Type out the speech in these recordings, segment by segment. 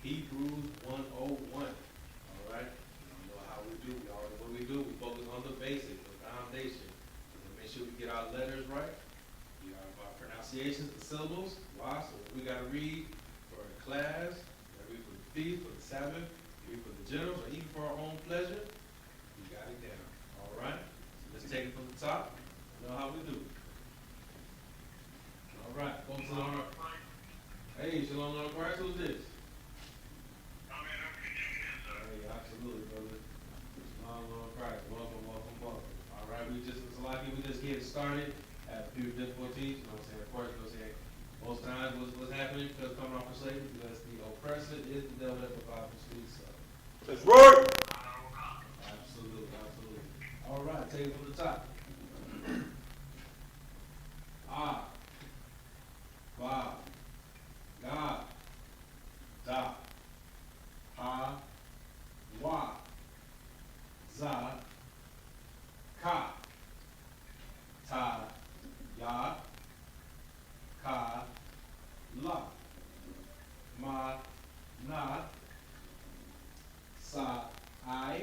Hebrews 101. All right? You know how we do. We always, what we do, we focus on the basics, the foundation. We make sure we get our letters right, we got our pronunciations, the syllables. Why? So we got to read for a class, we got to read for the feast, for the Sabbath, read for the generals, or even for our own pleasure. We got it down. All right? So let's take it from the top. You know how we do. All right. Folks on our, hey, Shalom on Christ. Who's this? Hey, absolutely, brother. Shalom on Christ. Welcome, welcome, welcome. All right, we just getting started. Have a few difficulties. You know what I'm saying? Of course, you know what I'm saying? Most times, what's happening because coming off of slavery, because the oppressor is the devil that the Bible speaks of. That's right. Absolutely, absolutely. All right, take it from the top. Ah, Ba, Ga, Da, Ha, Wa, Za, Ka, Ta, Ya, Ka, La, Ma, Na, Sa, I,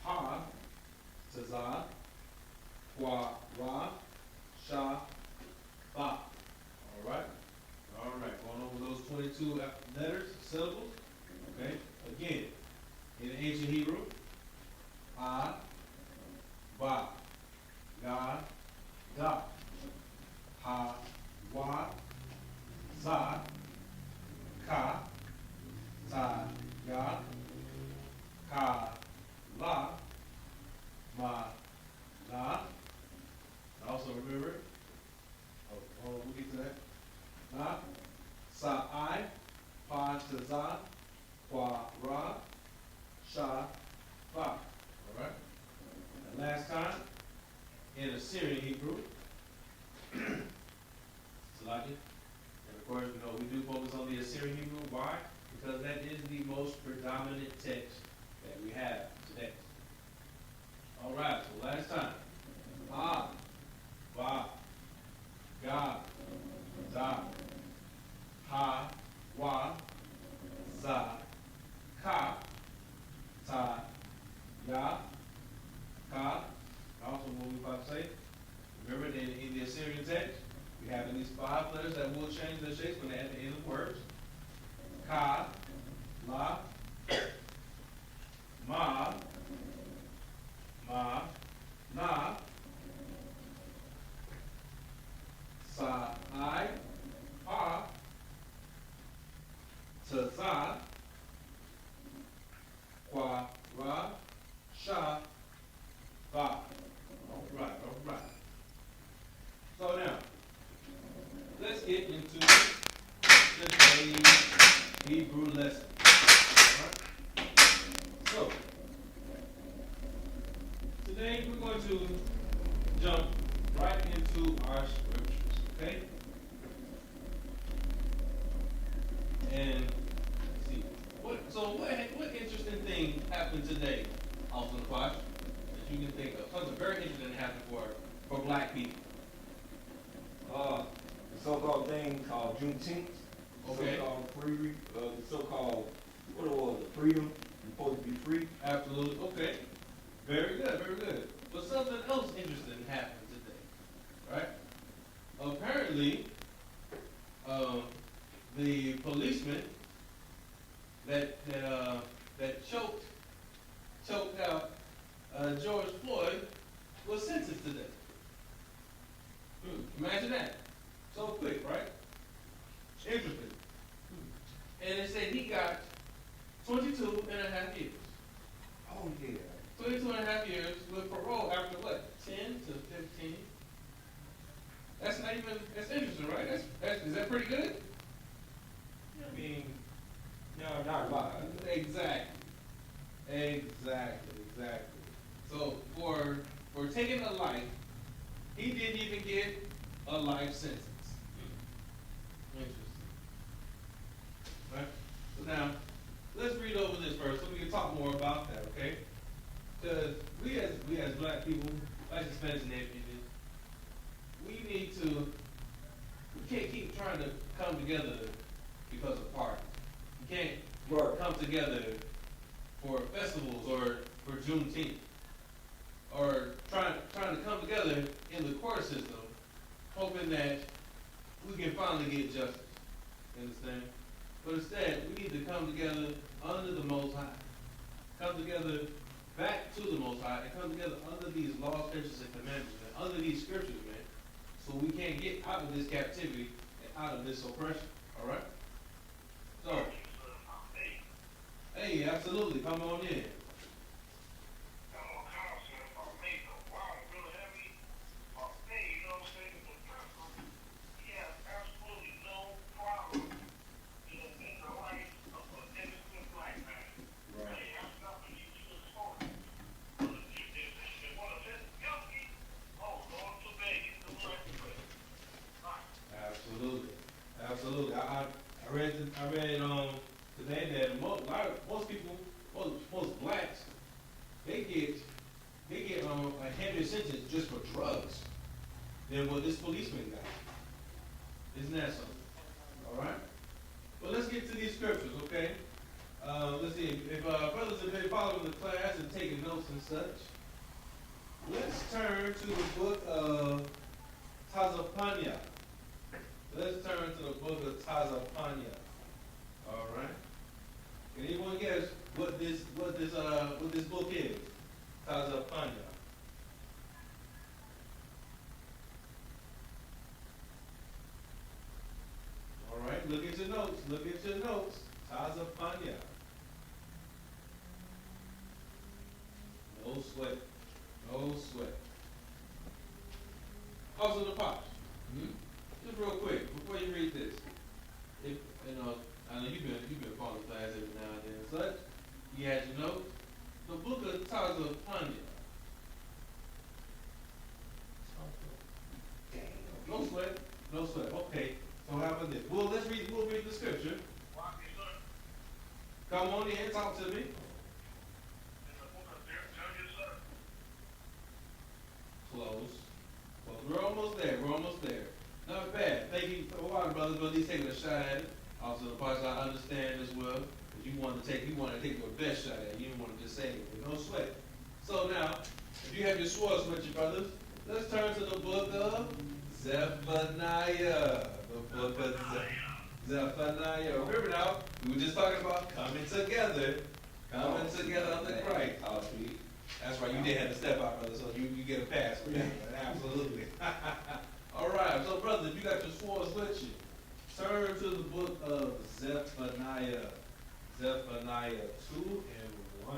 Ha, Taza, Wa, Ra, Sha, Ba. All right? All right. Going over those 22 letters, syllables. Okay? Again, in ancient Hebrew, A, Ba, Ga, Da, Ha, Wa, Za, Ka, Ta, Ya, Ka, La, Ma, Na. Also remember, we'll get to that. Na, Sa, I, Pa, Taza, Kwa, Ra, Sha, Ba. All right? And last time, in Assyrian Hebrew, Salaki. And of course, you know, we do focus on the Assyrian Hebrew. Why? Because that is the most predominant text that we have today. All right, so last time. Ah, Ba, Ga, Da, Ha, Wa, Za, Ka, Ta, Ya, Ka. Also, what we about to say, remember that in the Assyrian text, we have at least 5 letters that will change their shapes when they're at the end of words. Ka, La, Ma, Ma, Na, Sa, I, Pa, Taza, Kwa, Ra, Sha, Ba. All right. So now, let's get into today's Hebrew lesson. All right? So, today we're going to jump right into our scriptures, okay? And let's see, what interesting thing happened today, Austin Quash, that you can think of? Something very interesting happened for black people. The so-called thing called Juneteenth. Okay. So-called free, the so-called, what it was, the freedom, you're supposed to be free. Absolutely. Okay. Very good, very good. But something else interesting happened today, right? Apparently, the policeman that choked out George Floyd was sentenced today. Imagine that. So quick, right? Interesting. And it said he got 22 and a half years. Oh, yeah. 22 and a half years with parole after what? 10 to 15? That's not even, that's interesting, right? Is that pretty good? I mean, no, not a lot. Exactly. So for taking a life, he didn't even get a life sentence. Interesting. Right? So now, let's read over this first so we can talk more about that, okay? Because we as black people, like Hispanics and Asians, we can't keep trying to come together because of party. You can't Right. come together for festivals or for Juneteenth, or trying to come together in the court system, hoping that we can finally get justice. You understand? But instead, we need to come together under the Most High. Come together back to the Most High, and come together under these laws, statutes, and commandments, man, under these scriptures, man, so we can get out of this captivity and out of this oppression. All right? So, hey, absolutely, come on in. Absolutely, absolutely. I read today that most people, most blacks, they get a heavier sentence just for drugs than what this policeman got. Isn't that something? All right. Well, let's get to these scriptures, okay? Let's see if brothers have been following the class and taking notes and such. Let's turn to the book of Tazapanya. Let's turn to the book of Tazapanya. All right. Can anyone guess what this book is? Tazapanya. All right. Look at your notes. Look at your notes. Tazapanya. No sweat. No sweat. Also the pops. Just real quick, before you read this, if I know you've been following class every now and then and such. You had your notes. The book of Tazapanya. No sweat, no sweat. Okay. So how about this? We'll read the scripture. Come on in, talk to me. Close. Well, we're almost there. We're almost there. Not bad. Thank you for a while, brothers, but at least taking a shot at it. Also, the parts I understand as well. Because you want to take your best shot at it. You didn't want to just say it. But no sweat. So now, if you have your swords with you, brothers, let's turn to the book of Zephaniah. The book of Zephaniah. Remember now, we were just talking about coming together. Coming together under Christ. That's right, you did have to step out, brother, so you get a pass for that. Absolutely. All right, so brother, if you got your swords with you, turn to the book of Zephaniah. Zephaniah 2 and 1.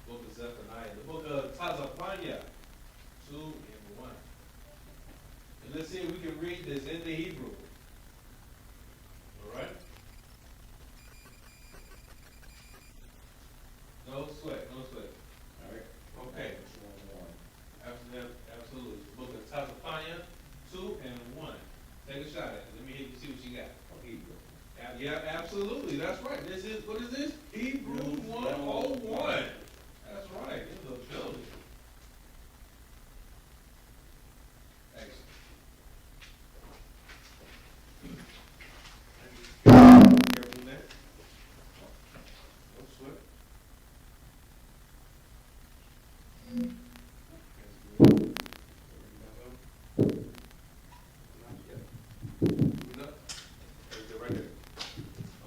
Book of Zephaniah. The book of Tazapanya 2 and 1. And let's see if we can read this in the Hebrew. All right? No sweat, no sweat. All right? Okay. Absolutely. The book of Tazapanya 2 and 1. Take a shot at it. Let me hear you see what you got. Hebrew. Yeah, absolutely. That's right. What is this? Hebrews 1:01. That's right. In the building. Excellent. Careful there. No sweat.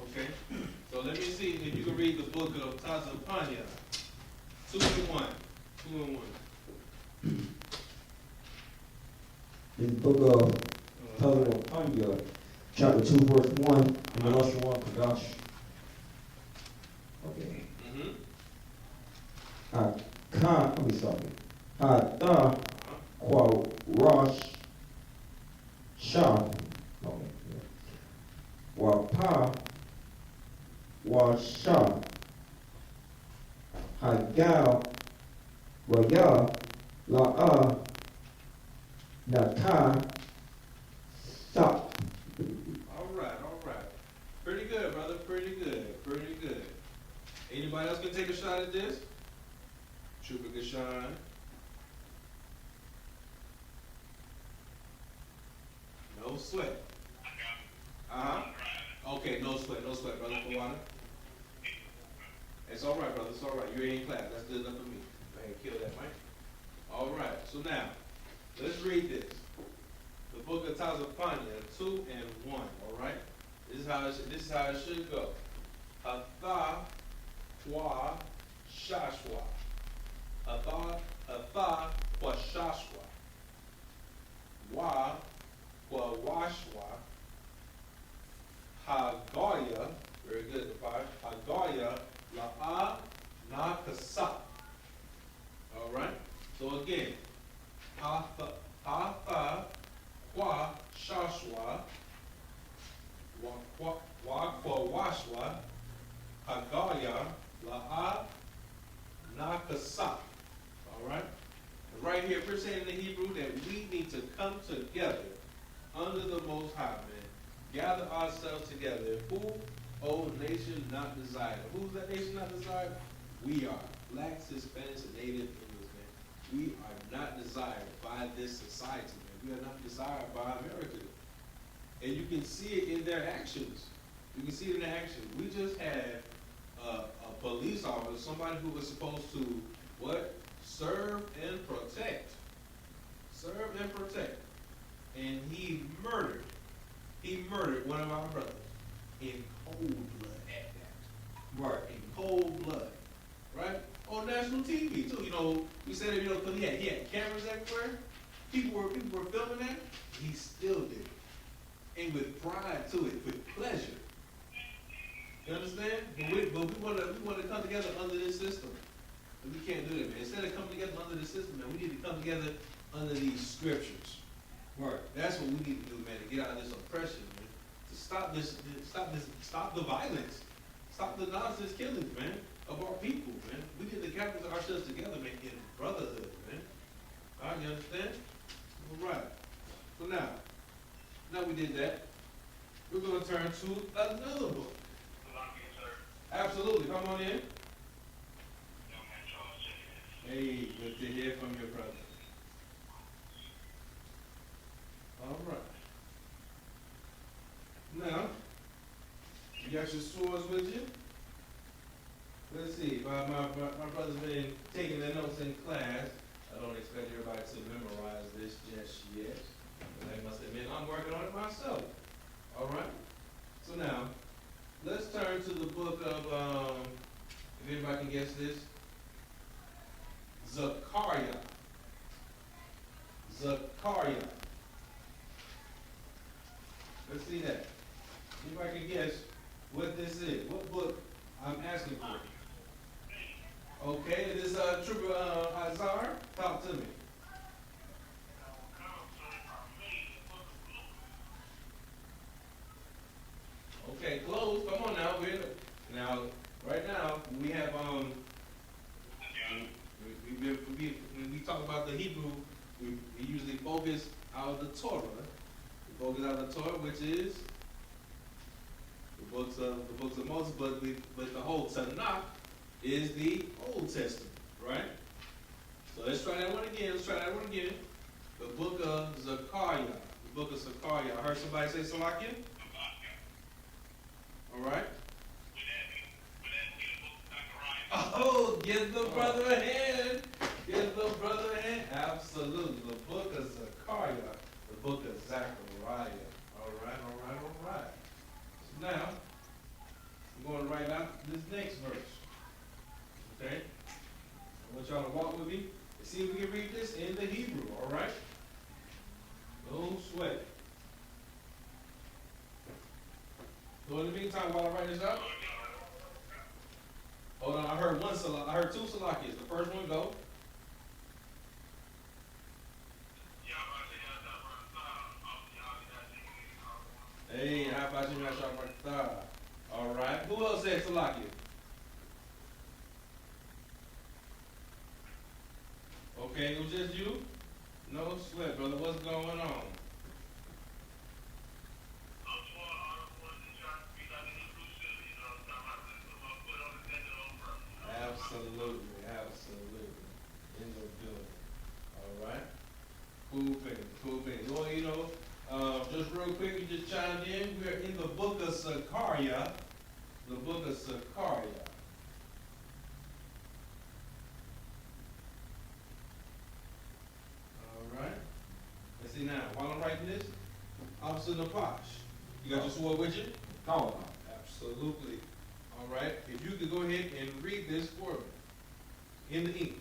Okay. So let me see if you can read the book of Tazapanya 2 and 1. 2 and 1. In the book of Tazapanya, chapter 2, verse 1, in the Russian one, Kadash. Okay. Ata kwa Rosh Shah. Okay. Wapa Washa Hagal Raya La'a Nata Stop. All right. Pretty good, brother. Pretty good. Anybody else can take a shot at this? Trooper Gashan. No sweat. Okay, no sweat, brother, for water. It's all right, brother, it's all right. You're in class. That's good enough for me. Go ahead, kill that, Mike. All right, so now, let's read this. The book of TITHES 2 and 1, all right? This is how it should go. Hatha, kwa, shashwa. Hatha, kwa, shashwa. Wa, kwa, washwa. Hagoya, very good, the five. Hagoya, la'a, na, kasa. All right? So again, hatha, kwa, shashwa, wa, kwa, washwa, hagaya, la'a, nakasa. All right? And right here, we're saying in the Hebrew that we need to come together under the Most High, man. Gather ourselves together. Who, oh, nation not desired. Who's that nation not desired? We are. Blacks, Hispanics, and Native English, man. We are not desired by this society, man. We are not desired by America. And you can see it in their actions. You can see it in their actions. We just had a police officer, somebody who was supposed to, what? Serve and protect. Serve and protect. And he murdered one of our brothers in cold blood at that. Right, in cold blood. Right? On national TV too. You know, we said it, you know, because he had cameras everywhere. People were filming that. He still did it. And with pride to it, with pleasure. You understand? But we want to come together under this system. And we can't do that, man. Instead of coming together under this system, man, we need to come together under these scriptures. Right. That's what we need to do, man, to get out of this oppression, man. To stop the violence. Stop the nonsense killings, man, of our people, man. We need to gather ourselves together, man, in brotherhood, man. All right, you understand? All right. So now we did that. We're going to turn to another book. Absolutely. Come on in. Hey, good to hear from your brother. All right. Now, you got your swords with you? Let's see. My brother's been taking their notes in class. I don't expect everybody to memorize this just yet. But I must admit, I'm working on it myself. All right? So now, let's turn to the book of, if anybody can guess this, Zechariah. Zechariah. Let's see that. Anybody can guess what this is? What book I'm asking for? Okay, this Trooper Azar, talk to me. Okay, close. Come on now. Now, right now we have when we talk about the Hebrew, we usually focus out of the Torah. We focus out of the Torah, which is the books of Moses, but the whole Tanakh is the Old Testament, right? So let's try that one again. The book of Zechariah. The book of Zechariah. I heard somebody say Salakia. All right. Oh, give the brother a hand. Give the brother a hand. Absolutely. The book of Zechariah. The book of Zechariah. All right. So now, I'm going to write out this next verse. Okay? I want y'all to walk with me and see if we can read this in the Hebrew. All right? No sweat. So in the meantime, while I write this out, hold on, I heard two Salakias. The first one, go. Hey, how about you, Masha? All right. Who else said Salakia? Okay, it was just you? No sweat, brother. What's going on? Absolutely. In the building. All right. Cool thing. Well, just real quick, you just chimed in. we are in the book of Zechariah. The book of Zechariah. All right. Let's see now. While I'm writing this, Officer Napash, you got your sword with you? Call Absolutely. All right. If you could go ahead and read this for me in the English.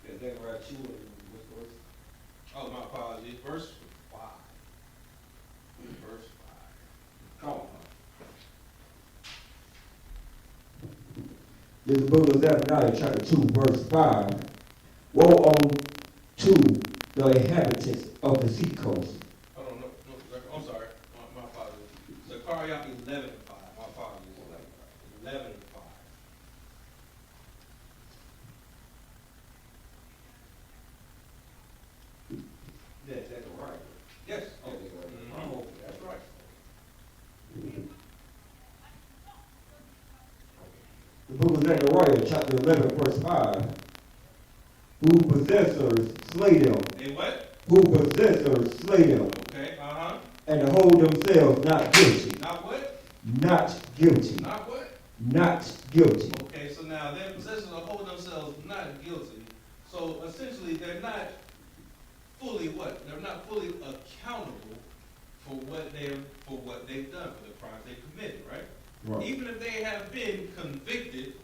Yeah, Zechariah 2 and what's the verse? Oh, my apologies. Verse 5. Verse 5. Call This is the book of Zephaniah, chapter 2, verse 5. Woe unto the inhabitants of the sea coast. Hold on, no, I'm sorry. My apologies. Zechariah 11 and 5. My apologies. 11 and 5. Yeah, Zechariah. Yes. Okay, Mhm. That's right. The book of Zechariah, chapter 11, verse 5. Who possessors slay them, And what? who possessors slay them, Okay, uh-huh. and hold themselves not guilty, Not what? not guilty, Not what? not guilty. Okay, so now their possessors will hold themselves not guilty. So essentially, they're not fully what? They're not fully accountable for what they've done, for the crimes they committed, right? Right. Even if they have been convicted,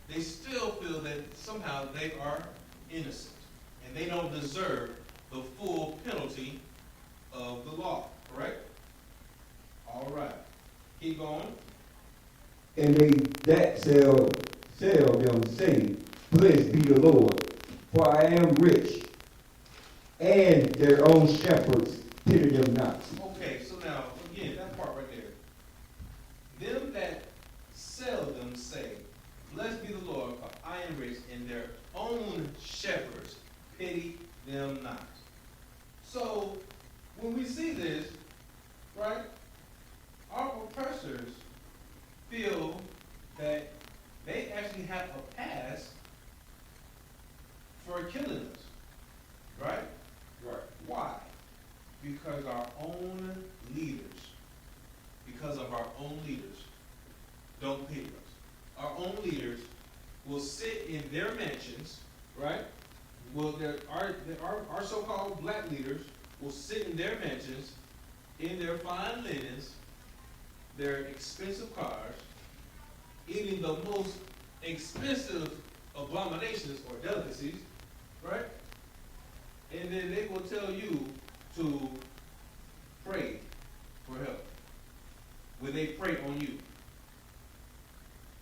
they still feel that somehow they are innocent and they don't deserve the full penalty of the law, correct? All right. Keep going. And they that sell them say, Blessed be the Lord, for I am rich, and their own shepherds pity them not. Okay, so now, again, that part right there. Them that sell them say, Blessed be the Lord, for I am rich, and their own shepherds pity them not. So, when we see this, right, our oppressors feel that they actually have a pass for killing us, right? Right. Why? Because of our own leaders don't pity us. Our own leaders will sit in their mansions, right? Well, our so-called black leaders will sit in their mansions, in their fine linens, their expensive cars, eating the most expensive abominations or delicacies, right? And then they will tell you to pray for help when they pray on you. You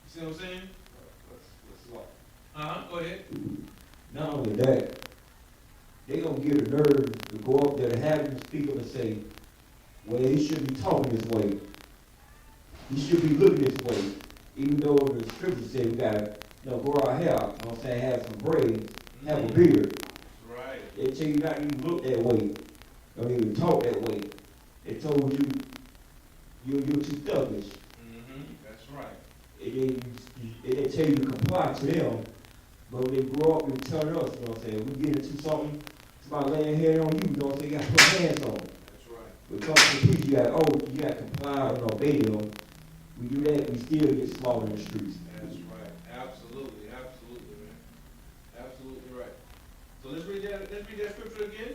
see what I'm saying? Let's walk. Go ahead. Not only that, they gonna get the nerve to go up there and have them speak up and say, well, he shouldn't be talking this way. He should be looking this way. Even though the scripture said we gotta, grow our hair, you know what I'm saying, have some braids, have a beard. Right. They tell you not to even look that way. Don't even talk that way. They told you you're too thuggish. That's right. They tell you to comply to them. But when they grow up and turn us, you know what I'm saying, we get into something, somebody laying hand on you, you know what I'm saying, you gotta put hands on them. That's right. When it comes to the police, you gotta comply and obey them. We do that, we still get slaughtered in the streets. That's right. Absolutely, man. Absolutely right. So let's read that scripture again.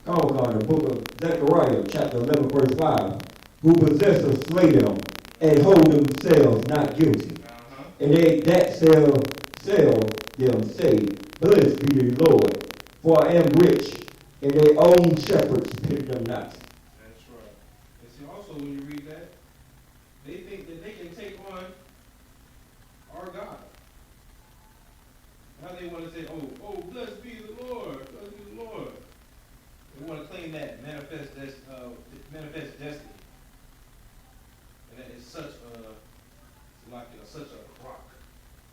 Call on the book of Zechariah, chapter 11, verse 5. Who possess or slay them, and hold themselves not guilty. And they that sell them say, Blessed be the Lord, for I am rich, and their own shepherds pity them not. That's right. And see, also when you read that, they think that they can take on our God. Now they want to say, oh, blessed be the Lord, blessed be the Lord. They want to claim that manifest destiny. And that is such a rock,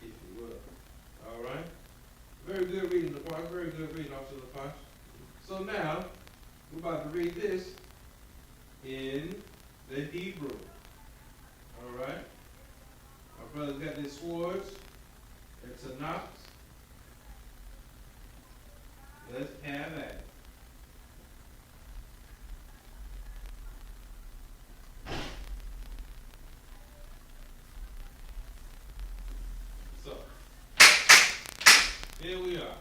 if you will. All right? Very good reading, LaPosh. Very good reading, Officer LaPosh. So now, we're about to read this in the Hebrew. All right? Our brothers got their swords. It's a knot. Let's have that. Here we are.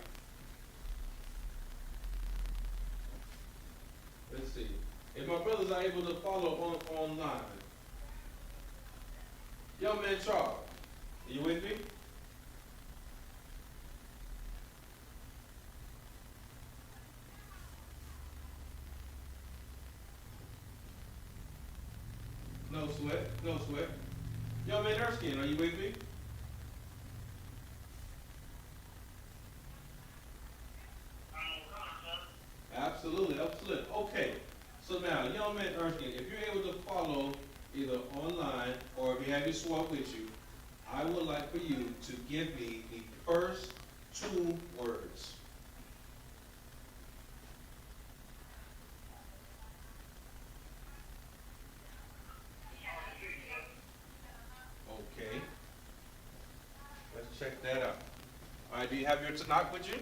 Let's see. If my brothers are able to follow online. Young man Charles, are you with me? No sweat, no sweat. Young man Erskine, are you with me? Absolutely, absolutely. Okay. So now, young man Erskine, if you're able to follow either online or if you have your swap with you, I would like for you to give me the first two words. Okay. Let's check that out. All right, do you have your Tanakh with you?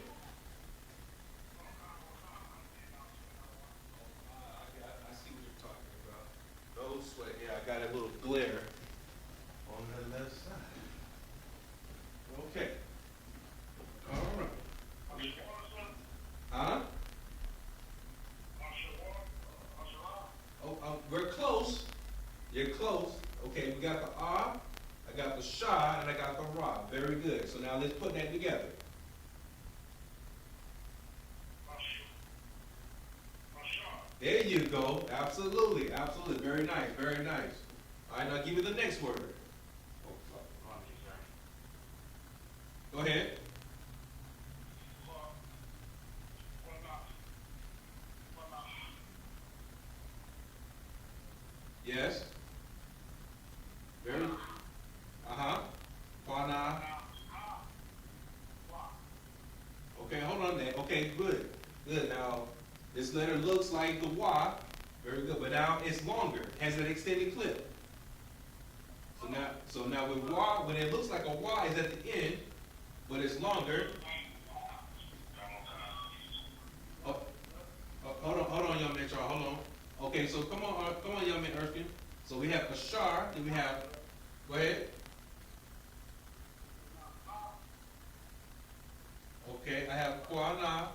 I see what you're talking about. No sweat. Yeah, I got a little glare on the left side. Okay. All right. Huh? Oh, we're close. You're close. Okay, we got the R, I got the Shah, and I got the Ra. Very good. So now let's put that together. There you go. Absolutely, absolutely. Very nice, very nice. All right, now give me the next word. Go ahead. Yes. Very. Quana. Okay, hold on there. Okay, good. Good. Now, this letter looks like the Wa. Very good. But now it's longer. Has an extended clip. So now with Wa, when it looks like a Y is at the end, but it's longer. Oh, hold on, young man, Charles. Hold on. Okay, so come on, young man Erskine. So we have Ashar, then we have, go ahead. Okay, I have Quana.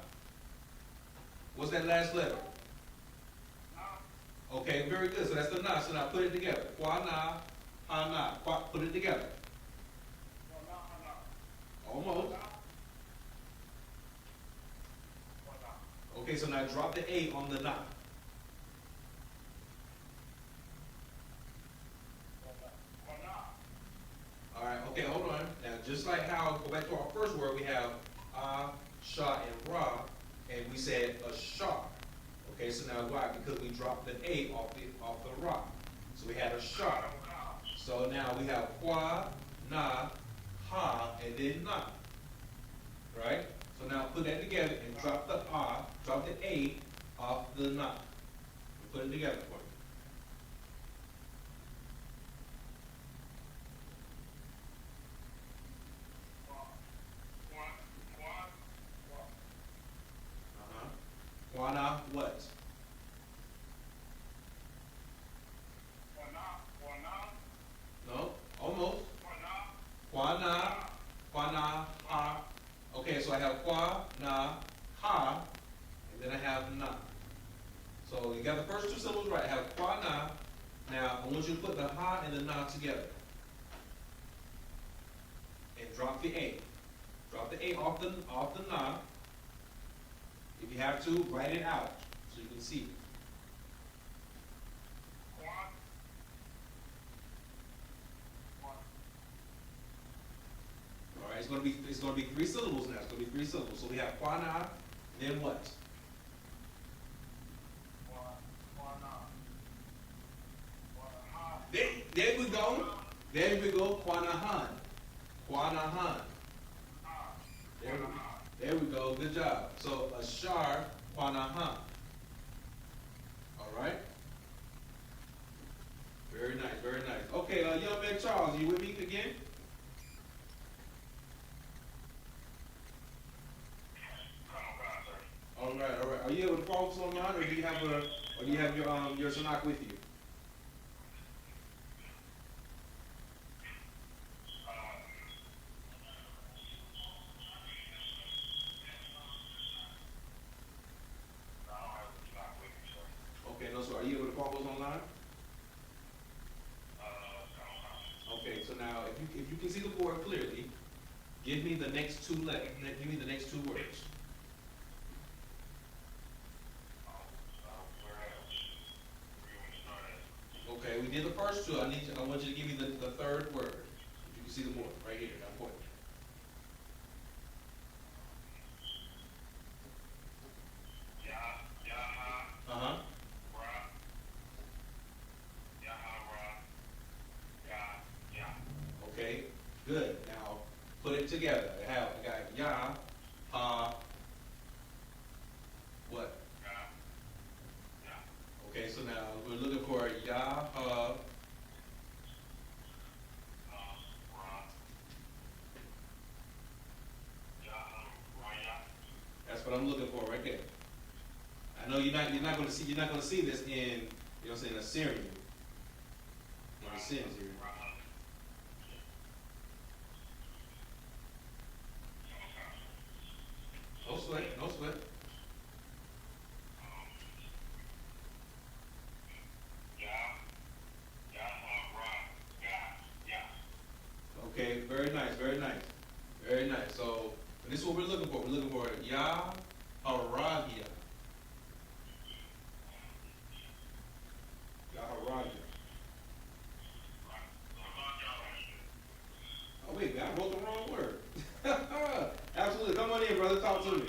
What's that last letter? Okay, very good. So that's the Na. So now put it together. Quana, Hana. Put it together. Almost. Okay, so now drop the A on the Na. All right, okay, hold on. Now, just like how, go back to our first word, we have Shah, and Ra, and we said Ashar. Okay, so now why? Because we dropped the A off the Ra. So we had Ashar. So now we have Qua, Na, Ha, and then Na. Right? So now put that together and drop the drop the A off the Na. Put it together for me. Quana what? No? Almost. Quana, ha. Okay, so I have qua, na, ha, and then I have na. So you got the first two syllables right. I have qua, na. Now, I want you to put the ha and the na together. And drop the A. Drop the A off the na. If you have to, write it out so you can see it. All right, it's gonna be 3 syllables now. It's gonna be 3 syllables. So we have quana, then what? There we go. There we go. Quanahan. Quanahan. There we go. Good job. So Ashar, Quanahan. All right. Very nice. Very nice. Okay, young man Charles, you with me again? All right. All right. Are you able to follow us online, or do you have your Tanakh with you? if you can see the board clearly, give me the next two give me the next two words. Okay, we did the first two. I want you to give me the third word. If you can see the board right here. I'm pointing. Uh-huh. Okay, good. Now put it together. I got Yah, Ha, what? Okay, so now we're looking for Yah, Ha. That's what I'm looking for right there. I know you're not gonna see this in, you know what I'm saying, Assyrian. In the sins here. No sweat, no sweat. Okay, very nice, very nice. Very nice. So this is what we're looking for. We're looking for Yah Haragia. Yah Haragia. Oh wait, I wrote the wrong word. Absolutely. Come on in, brother. Talk to me.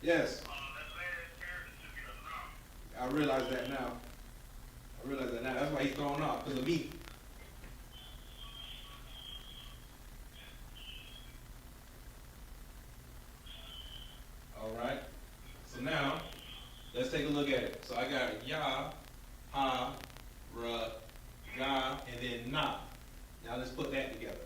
Yes. I realize that now. I realize that now. That's why he's thrown off, because of me. Alright. So now, let's take a look at it. So I got Yah, Ha, Ra, Ga, and then Na. Now let's put that together.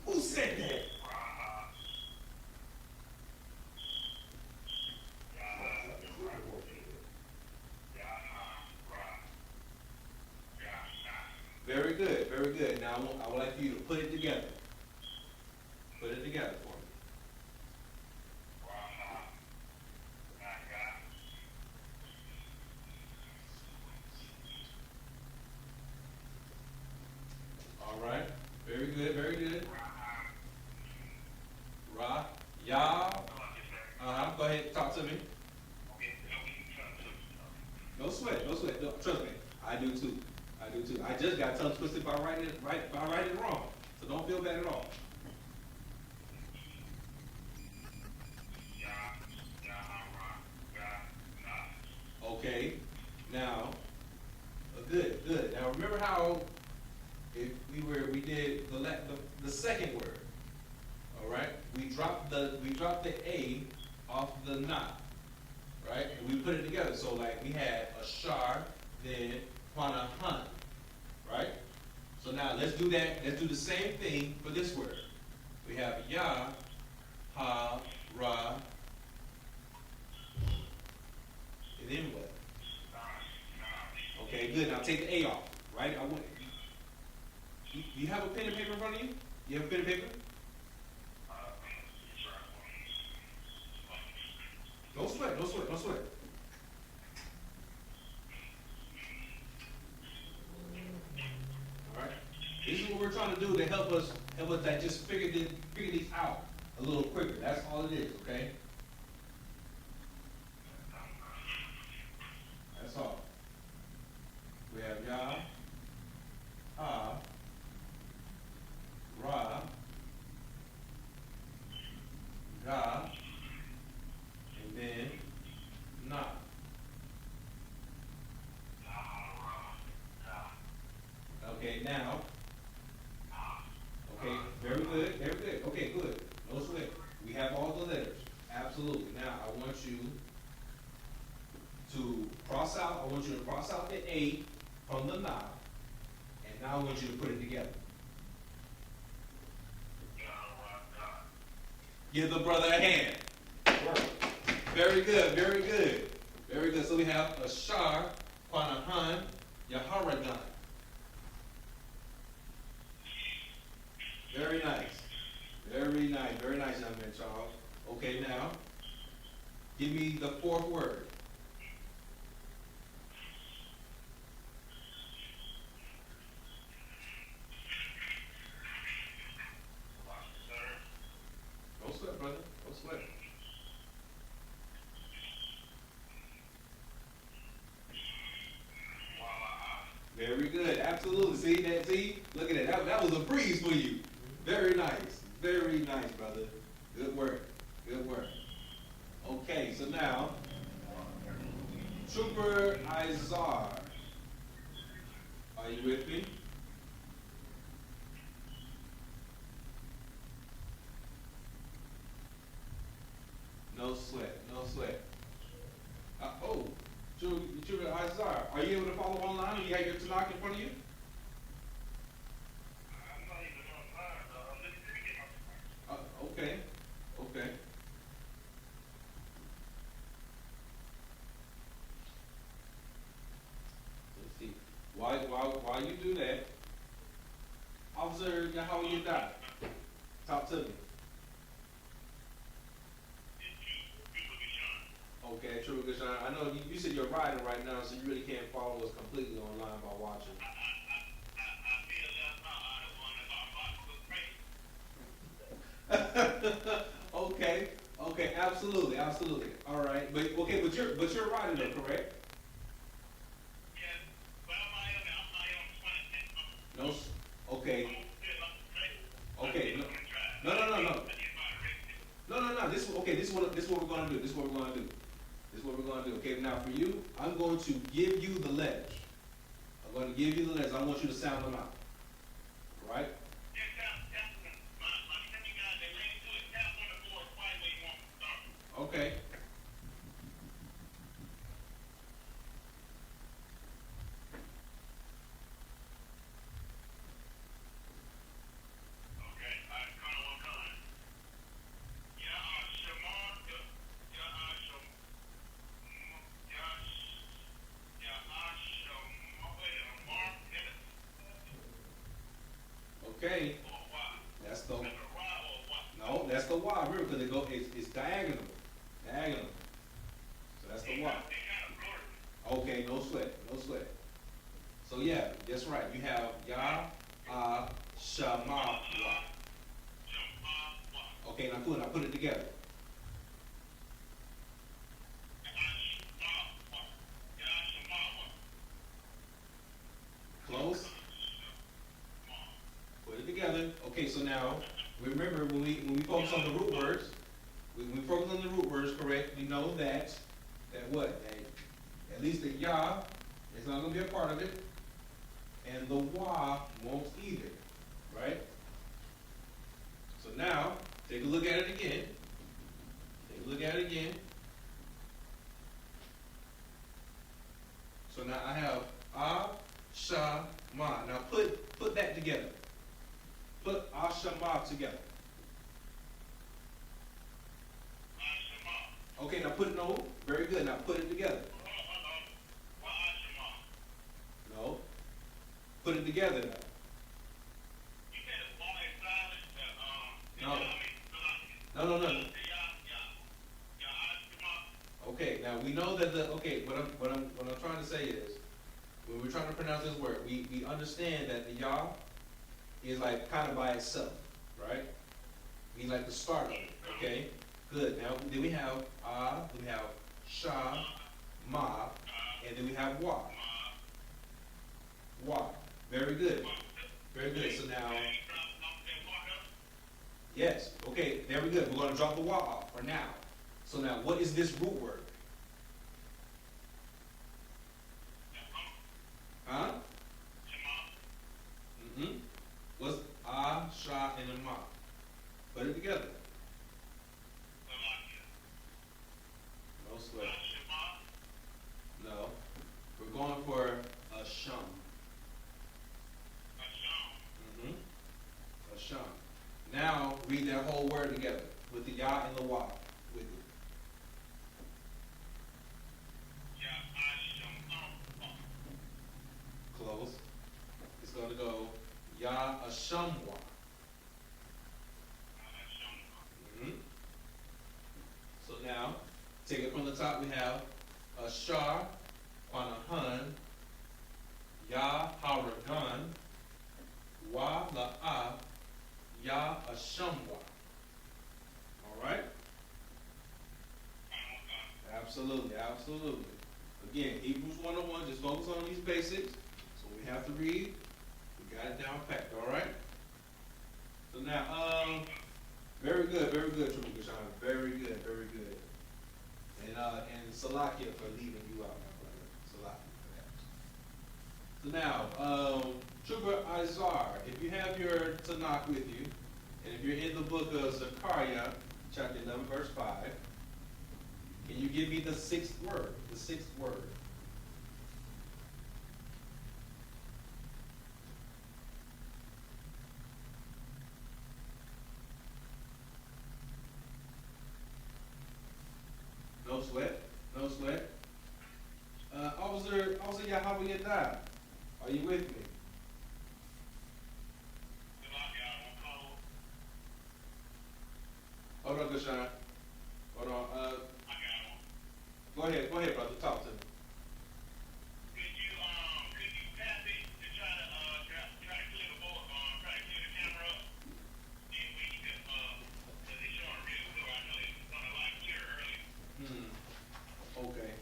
Who said that? Very good, very good. Now I would like for you to put it together. Put it together for me. All right. Very good, very good. Ra, Yah. Go ahead, talk to me. No sweat, no sweat. No, trust me, I do too. I do too. I just got tongue twisted by writing it wrong. So don't feel bad at all. Okay. Now, good, good. Now remember how if we did the second word. All right. We dropped the A off the na. Right? And we put it together. So like we had a shar, then Panahan. Right? So now let's do that. Let's do the same thing for this word. We have Yah, Ha, Ra, and then what? Okay, good. Now take the A off. Right? I want. You have a pen and paper in front of you? You have a pen and paper? No sweat, no sweat, no sweat. All right. This is what we're trying to do to help us that just figure these out a little quicker. That's all it is, okay? That's all. We have Yah, Ha, Ra, Ga, and then Na. Okay, now. Okay, very good, very good. Okay, good. No sweat. We have all the letters. Absolutely. Now I want you to cross out. I want you to cross out the A from the Na, and now I want you to put it together. Give the brother a hand. Very good, very good. Very good. So we have a Shar, Panahan, Yaharagan. Very nice. Very right, Charles. Okay, now, give me the fourth word. Don't sweat, brother. Don't sweat. Very good. Absolutely. See that? See? Look at that. That was a breeze for you. Very nice. Very nice, brother. Good work. Good work. Okay, so now, Trooper Izar. Are you with me? No sweat. No sweat. Oh, Trooper Izar. Are you able to follow online? Do you have your Tanakh in front of you? Okay. Okay. Let's see. While you do that, Officer Yahanna, talk to me. Okay, true, good Sean. I know you said you're riding right now, so you really can't follow us completely online by watching. Okay, okay, absolutely, absolutely. All right, but okay, but you're riding though, correct? No, okay, okay, no. This is what we're gonna do. This is what we're gonna do. This is what we're gonna do. Okay, now for you, I'm going to give you the letters. I'm going to give you the letters. I want you to sound them out. All right? Okay. Okay. That's the no. That's the Y. Remember, because it's diagonal, diagonal. So that's the Y. Okay. No sweat. No sweat. So yeah, that's right. You have Yah, Shama, Y. Okay. Now put it together. Close. Put it together. Okay, so now, remember when we focus on the root words, when we focus on the root words, correct, we know that what? That at least the Yah is not going to be a part of it, and the Wah won't either, right? So now, take a look at it again. Take a look at it again. So now I have Ma. Now put that together. Put Ashama together. Okay, now put it no. Very good. Now put it together. No. Put it together now. No. Okay, now we know that what I'm trying to say is when we're trying to pronounce this word, we understand that the Yah is like kind of by itself, right? We like the start of it, okay? Good. Now then we have then we have Sha, Ma, and then we have Wa. Wa. Very good. Very good. So now, yes. Okay. Very good. We're going to drop the Wa off for now. So now, what is this root word? Huh? Mm-hmm. What's Sha, and a Ma? Put it together. No sweat. No. We're going for a shum. Mm-hmm. A shum. Now read that whole word together with the Yah and the Wa with it. Close. It's going to go Yah Ashamwa. Mm-hmm. now, take it from the top, we have Ashar, Panahan, Yaharagan, Wa La'ah, Yah-Ashamwa. All right? Absolutely, absolutely. Again, Hebrews 101, just focus on these basics. So we have to read. We got it down packed, all right? So now, very good, Triple Kushan. Very good, very good. And Salakia for leaving you out, my brother. Salakia for that. So now, Trooper Izar, if you have your Tanakh with you, and if you're in the book of Zechariah, chapter 11, verse 5, can you give me the sixth word? The sixth word. No sweat. No sweat. Officer Yahanna, are you with me? Hold on, Kushan. Hold on. Go ahead, brother. Talk to me. Could you tap it to try to clear the board, try to clear the camera up? And we can, cause it's showing real clear. I know it was on a lot clearer earlier. Okay.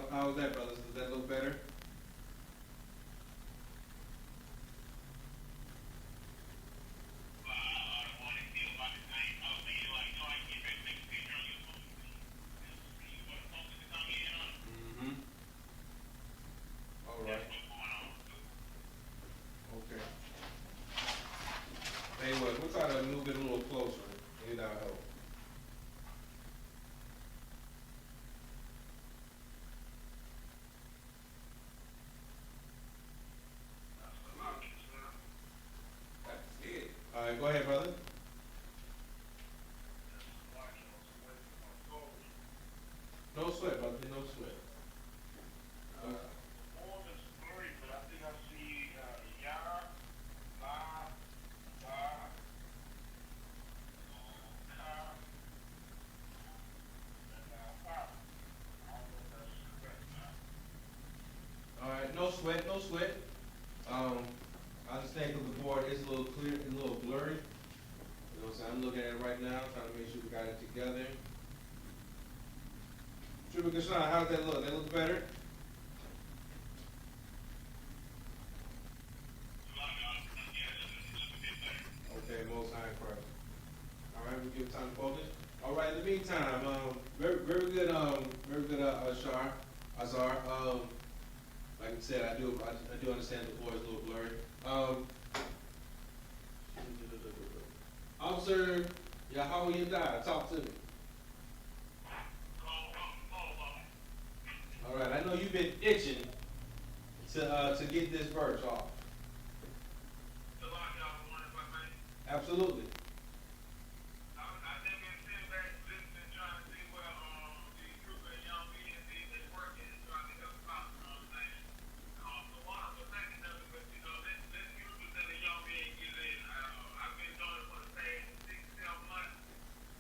How's that, brothers? Does that look better? I don't want to feel about the same. I was thinking like, I can get ready to make a picture on your phone. You want to focus to come in on? Mm-hmm. All right. That's what's going on. Okay. Hey, what? We'll try to move it a little closer. Maybe that'll help. All right, go ahead, brother. No sweat, brother. No sweat. More than blurry, but I think I see Yah, La, Ka. All right, no sweat, no sweat. I understand because the board is a little clear, a little blurry. You know what I'm saying? I'm looking at it right now, trying to make sure we got it together. Triple Kushan, how's that look? That look better? Okay, most high in Christ. All right, we give time to focus. All right, in the meantime, very good, Azar. Like I said, I do understand the board is a little blurry. Officer Yahanna, talk to me. All right, I know you've been itching to get this verse off. Absolutely. I've been sitting back listening, trying to see where these group of young men they working, trying to help out. You know what I'm saying? So one of the things that but let's use it that the young men get in. I've been doing it for the past 6-7 months,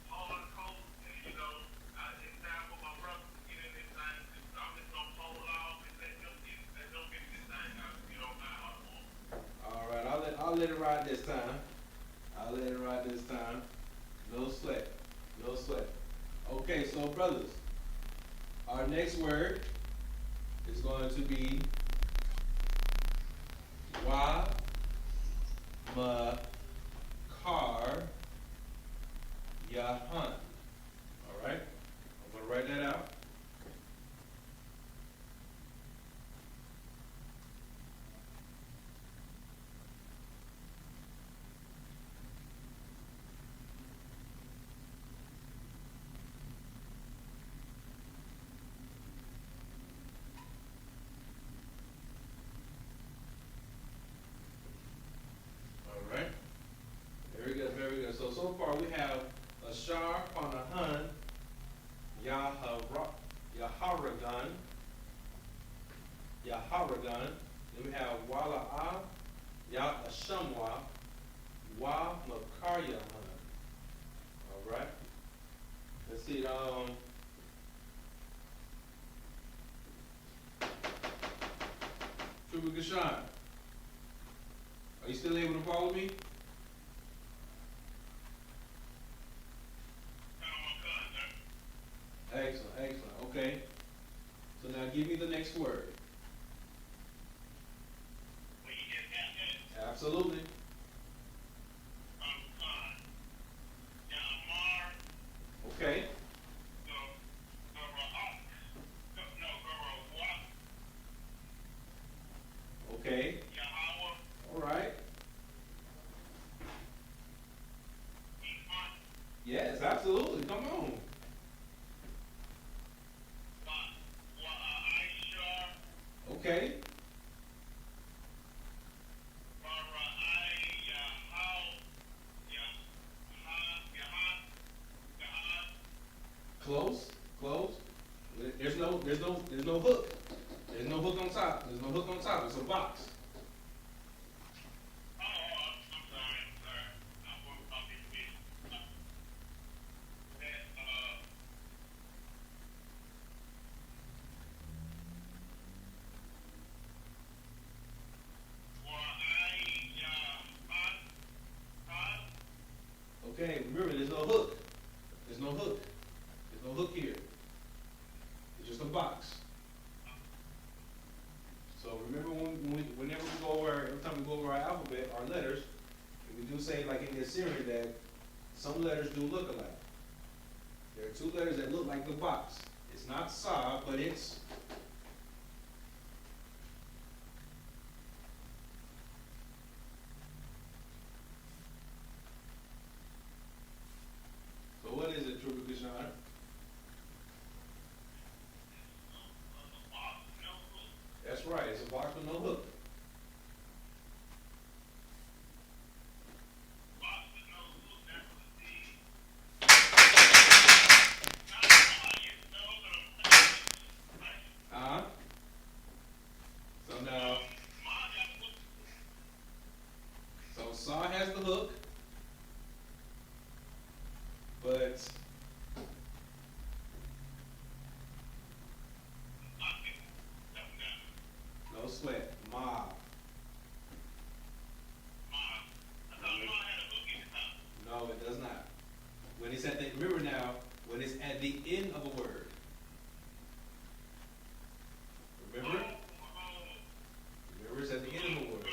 hard cold, and it's time for my brother to get in this thing. I'm just gonna hold off and let them get this thing out. You know, my All right, I'll let it ride this time. No sweat. No sweat. Okay, so brothers, our next word is going to be Wa Ma Kar Yahan. All right? I'm going to write that out. All right? Very good, very good. So far we have Ashar, Panahan, Yaharagan. Then we have Wala'ah, Yahanna, Wa Makarya. All right. Let's see. Trooper Gashan, are you still able to follow me? Excellent, excellent. Okay. So now give me the next word. Absolutely. Okay. Okay. All right. Yes, absolutely. Come on. Okay. Close. Close. There's no hook. There's no hook on top. There's no hook on top. It's a box. Okay, remember, there's no hook. There's no hook. There's no hook here. It's just a box. So remember whenever we go over, every time we go over our alphabet, our letters, we do say, like in the Assyrian, that some letters do look alike. There are two letters that look like the box. It's not Sa, but it's so what is it, Trooper Kishnar? That's right, it's a box with no hook. So now, so Sa has the hook, but no sweat. Ma. No, it does not. When it's at the, remember now, when it's at the end of a word. Remember? Remember, it's at the end of a word.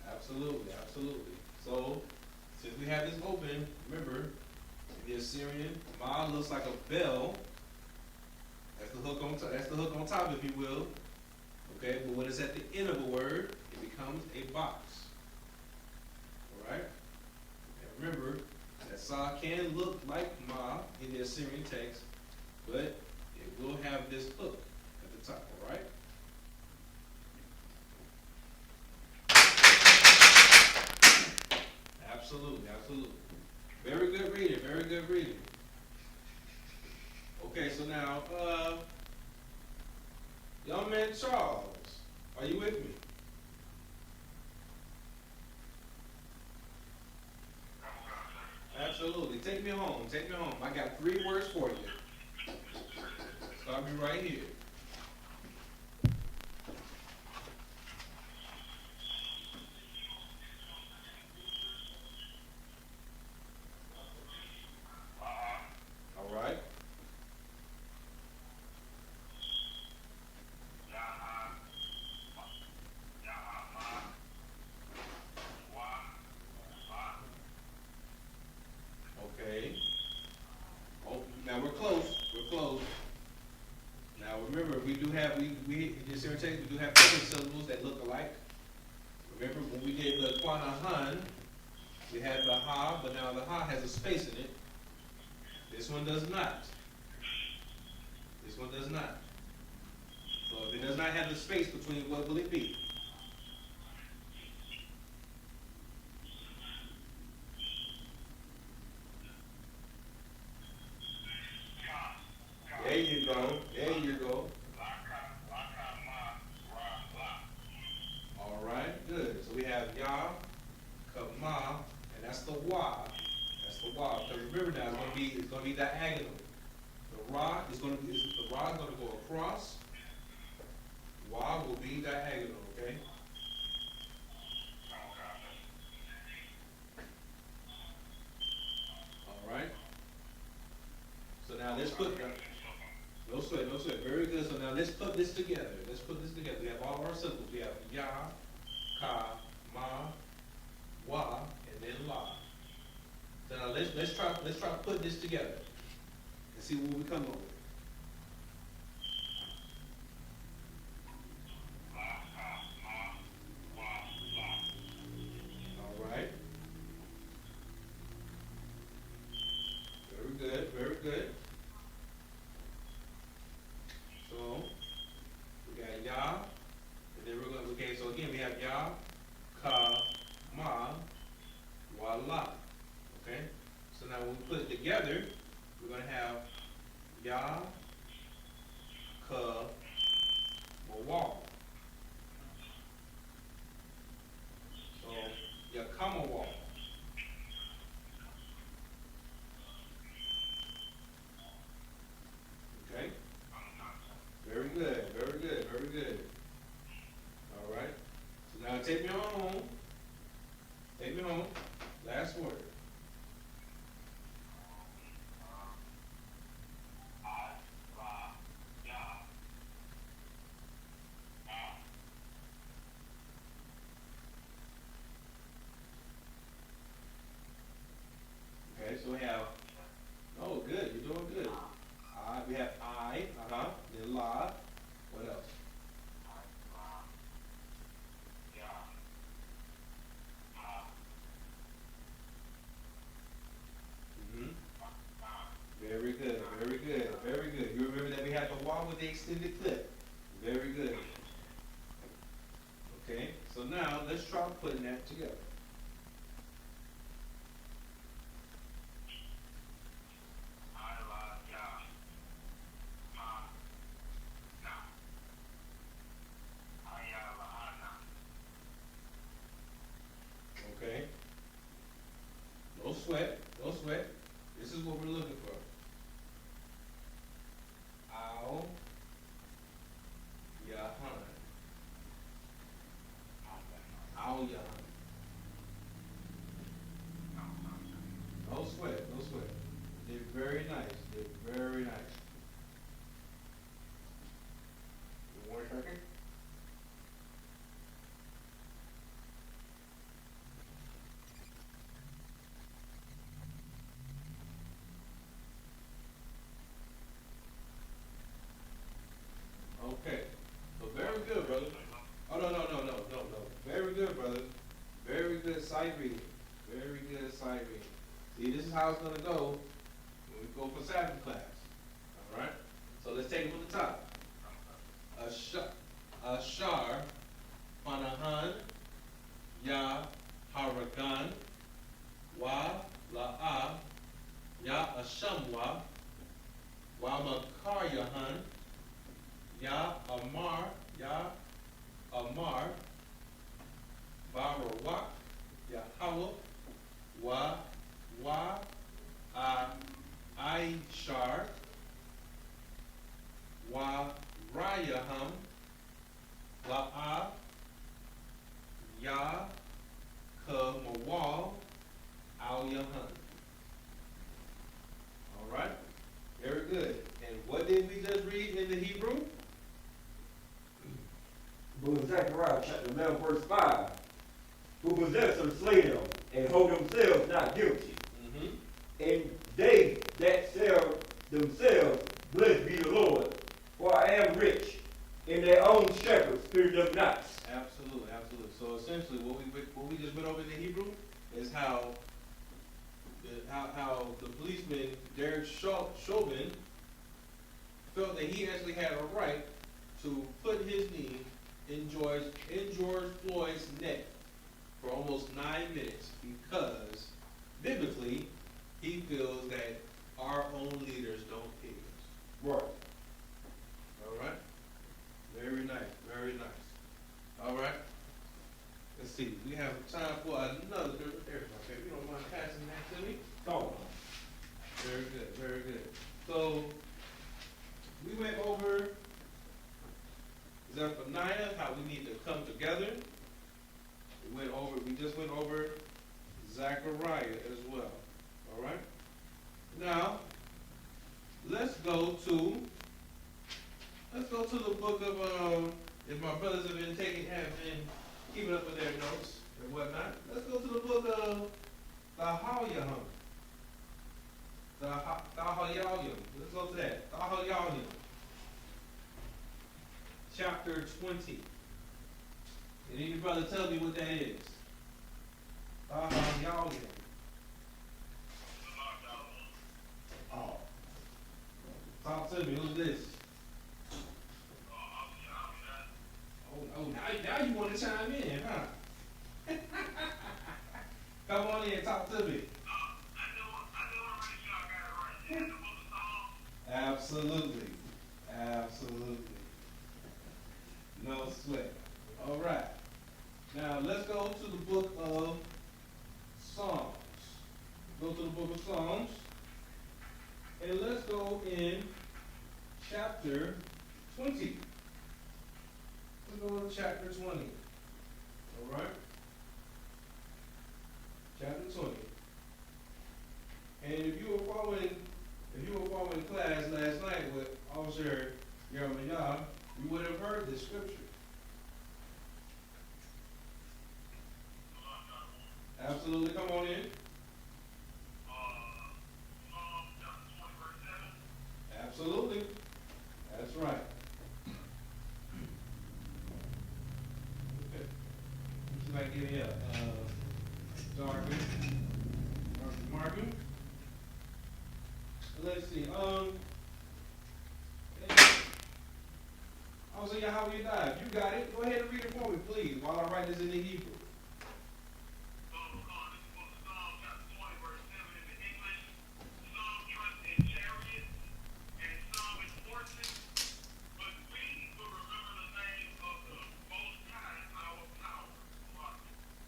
Absolutely, absolutely. So, since we have this open, remember, in the Assyrian, Ma looks like a bell. That's the hook on top. That's the hook on top, if you will. Okay, but when it's at the end of a word, it becomes a box. All right. And remember that Sa can look like Ma in the Assyrian text, but it will have this hook at the top. All right. Absolutely, absolutely. Very good reading, very good reading. Okay, so now, young man Charles, are you with me? Absolutely. Take me home, take me home. I got 3 words for you. Start me right here. All right. Okay. Oh, now we're close. We're close. Now remember, we do have in this text we do have other syllables that look alike. Remember when we did the Kwanahan, we had the ha, but now the ha has a space in it. This one does not. This one does not. So if it does not have the space between, what will it be? There you go. There you go. All right, good. So we have Ya, diagonal, okay? All right. So now let's put, no sweat, no sweat, very good. So now let's put this together. Let's put this together. We have all of our symbols. We have Yah, Ka, Ma, Wa, and then La. So now let's try putting this together and see what we come up with. All right. Very good, very good. So we got Yah, and then we're going. Okay, so again we have Yah, Ka, Ma, Wa, La. Okay. So now when we put it together, we're going to have Yah, Ka, Wa. So Yakamawa. Okay. Very good, very good, very good. All right. So now take me home. Take me home. Last word. Okay, so we have, oh, good, you're doing good. We have I, then La. What else? Mm-hmm. Very good, very good, very good. You remember that we had the Wa with the extended clip. Very good. Okay, so now let's try putting that together. Okay. No sweat, no sweat. This is what we're looking for. Al Yahanna. Al Yahanna. No sweat, no sweat. They're very nice. They're very nice. One more second. Okay. So very good, brother. Oh, no. Very good, brother. Very good sight reading. Very good sight reading. See, this is how it's gonna go when we go for Sabbath class. All right? So let's take it from the top. Ashar, Panahan, Ya, Haragan, Wa, La'a, Ya, Ashamwa, Wa, Makaryahan, Ya, Amar, Barawak, Yahweh, Wa, Aishar, Wa, Rayaham, La'a, Ya, Kamawal, Al Yahan. All right? Very good. And what did we just read in the Hebrew? Book of Zechariah, chapter 11, verse 5. Who possess them, slay them, and hold themselves not guilty. Mm-hmm. And they that sell themselves, blessed be the Lord, for I am rich, and their own shepherds fear them not. Absolutely, absolutely. So essentially, what we just went over in the Hebrew is how the policeman Derek Chauvin felt that he actually had a right to put his knee in George Floyd's neck for almost 9 minutes because biblically he feels that our own leaders don't pay us. Right. All right. Very nice. Very nice. All right. Let's see. We have time for another. There's my favorite. You don't mind passing that to me? Oh. Very good. Very good. So we went over Zephaniah, how we need to come together. We just went over Zechariah as well. All right. Now, let's go to the book of if my brothers have been keeping up with their notes and whatnot. Let's go to the book of Yahanna. Yahanna. Let's go to that. Yahanna. Chapter 20. And any brother tell me what that is? Yahanna. Oh. Talk to me. Who's this? Oh, now you want to chime in, huh? Come on in, talk to me. Absolutely. Absolutely. No sweat. All right. Now let's go to the book of Psalms. Go to the book of Psalms. And let's go in chapter 20. Let's go to chapter 20. All right? Chapter 20. And if you were following class last night with Officer Yahanna, you would have heard this scripture. Absolutely. Come on in. Absolutely. That's right. Okay. Would you like to give me a marking? Let's see. I'll say how you dive. You got it. Go ahead and read it for me, please, while I write this in the Hebrew.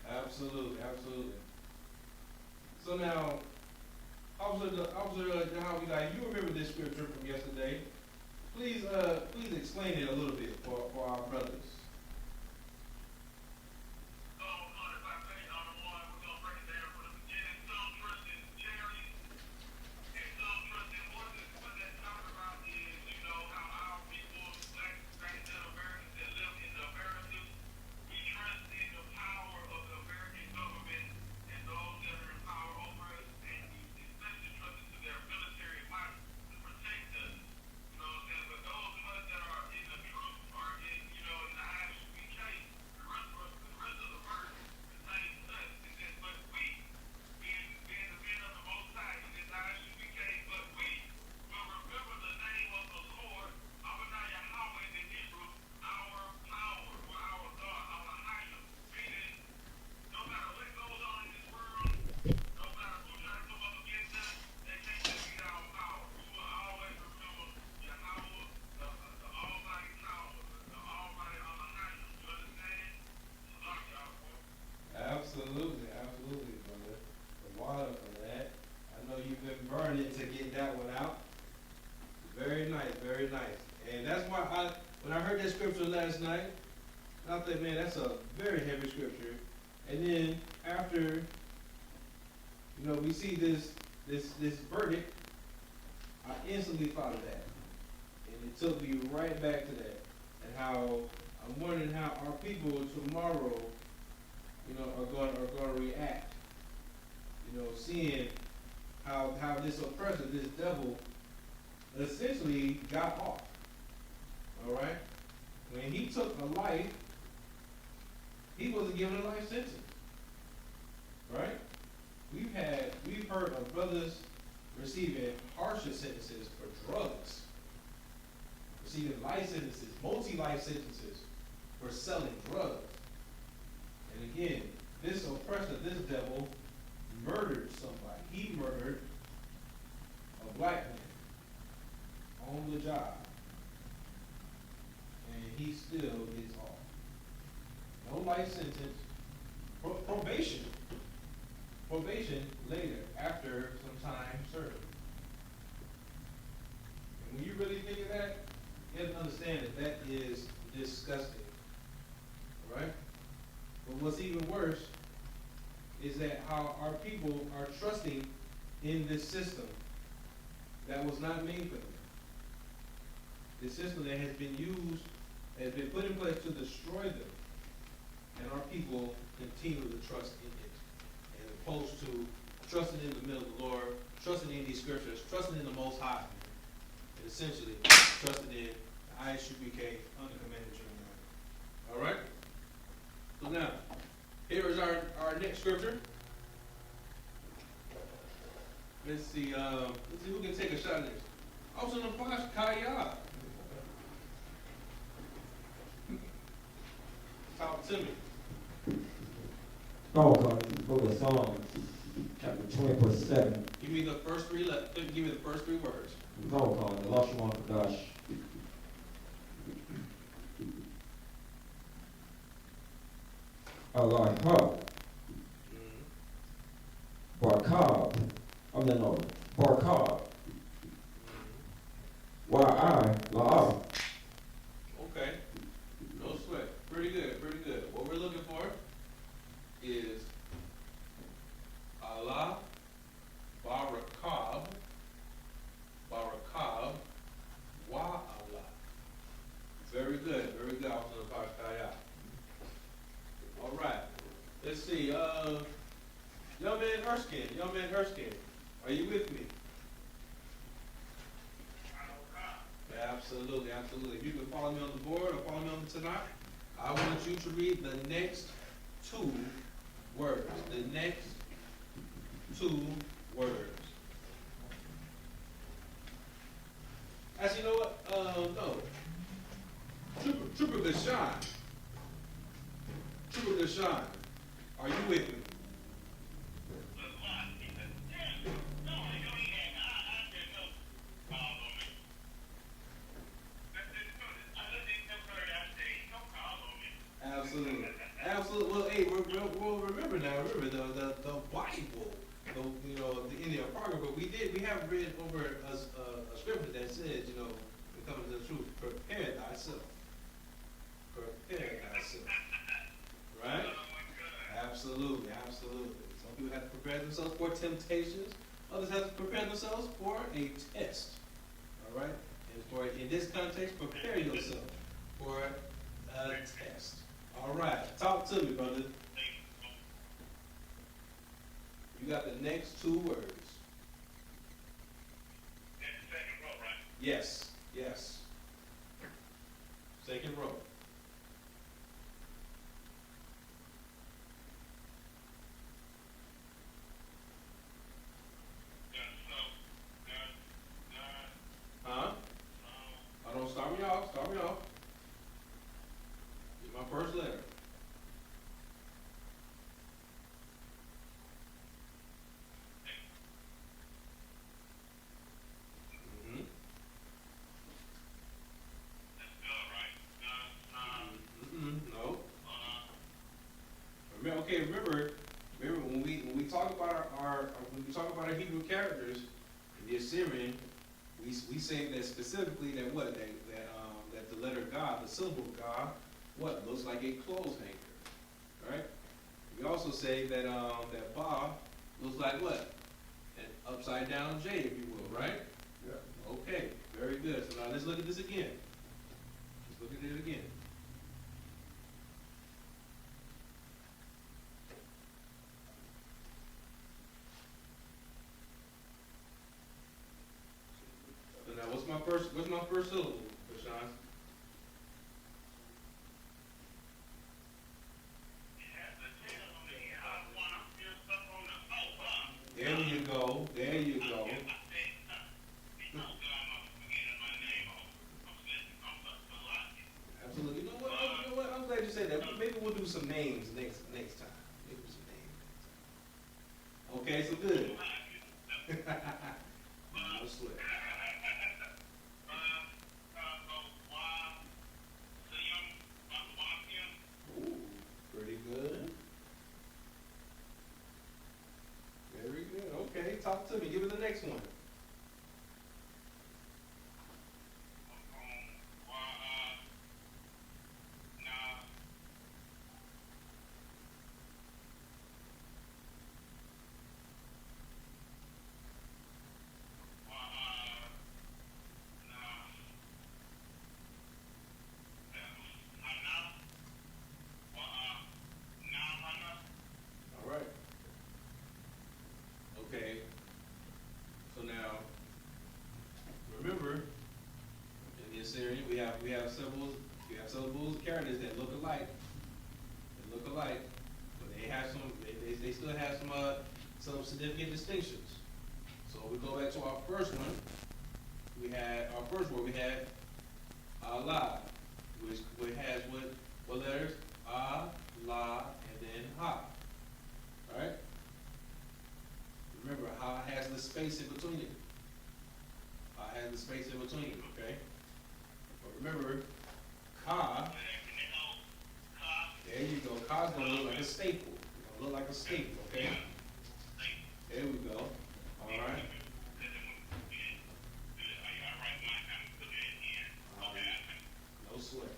Absolutely, absolutely. So now, Officer Yahanna, you remember this scripture from yesterday. Please explain it a little bit for our brothers. Absolutely, absolutely, brother. The water for that. I know you've been burning to get that one out. Very nice, very nice. And that's why when I heard that scripture last night, I thought, man, that's a very heavy scripture. And then after, we see this verdict, I instantly thought of that. And it took me right back to that. And how I'm wondering how our people tomorrow are going to react. Seeing how this oppressor, this devil, essentially got off. All right? When he took a life, he wasn't given a life sentence. Right? We've heard of brothers receiving harsher sentences for drugs, receiving life sentences, multi-life sentences for selling drugs. And again, this oppressor, this devil, murdered somebody. He murdered a black man on the job. And he still gets off. No life sentence. Probation. Probation later, after some time served. And when you really think of that, You have to understand that that is disgusting. All right? But what's even worse is that how our people are trusting in this system that was not made for them. This system that has been used, has been put in place to destroy them. And our people continue to trust in it. As opposed to trusting in the middle of the Lord, trusting in these scriptures, trusting in the Most High. And essentially, trusting in the I.S.U.P.K under commanded Jeremiah. All right? So now, here is our next scripture. Let's see who can take a shot at this. Also, the Pash Kaya. Talk to me. Oh, God, the book of Psalms, chapter 20, verse 7. Give me the first three words. Oh, God, the Lashon Kodash. Allah, Barkab. Oh, no. Barkab. La'ah. Okay. No sweat. Pretty good, pretty good. What we're looking for is Allah, Barakab, Wa Allah. Very good, very good. Off to the Pakaya. All right. Let's see. Young man Erskine, are you with me? Absolutely, absolutely. If you can follow me on the board or follow me on the tonight, I want you to read the next two words. The next two words. Actually, you know what? No. Trooper Gashan. Trooper Gashan. Are you with me? Absolutely. Absolutely. Well, hey, we'll remember now. Remember the Bible. In the Apocrypha, we have read over a scripture that says, coming to the truth, prepare thyself. Prepare thyself. Right? Absolutely, absolutely. Some people have to prepare themselves for temptations. Others have to prepare themselves for a test. All right? And in this context, prepare yourself for a test. All right. Talk to me, brother. You got the next two words. Second row, right? Yes. Yes. Second row. Huh? I don't start me off. Start me off. It's my first letter. Mm-hmm. No. Remember when we talk about our Hebrew characters in the Assyrian, we say that specifically that that the letter God, the symbol of God, looks like a clothes hanger, right? We also say that that Ba looks like what? An upside down J, if you will, right? Yeah. Okay, very good. So now let's look at this again. Let's look at it again. So now what's my first syllable, Rashawn? There you go. There you go. Absolutely. You know what? I'm glad you said that. Maybe we'll do some names next time. Maybe some names. Okay, so good. No sweat. Ooh, pretty good. Very good. Okay, talk to me. Give me the next one. You have syllables and characters that look alike. They look alike, but they have some, they still have some significant distinctions. So we go back to our first one. We had, our first word, we had Allah, which has what letters? A, La, and then Ha. Alright? Remember, Ha has the space in between it. Ha has the space in between, okay? But remember, Ka, there you go. Ka's gonna look like a staple. It's gonna look like a staple, okay? There we go. Alright. No sweat.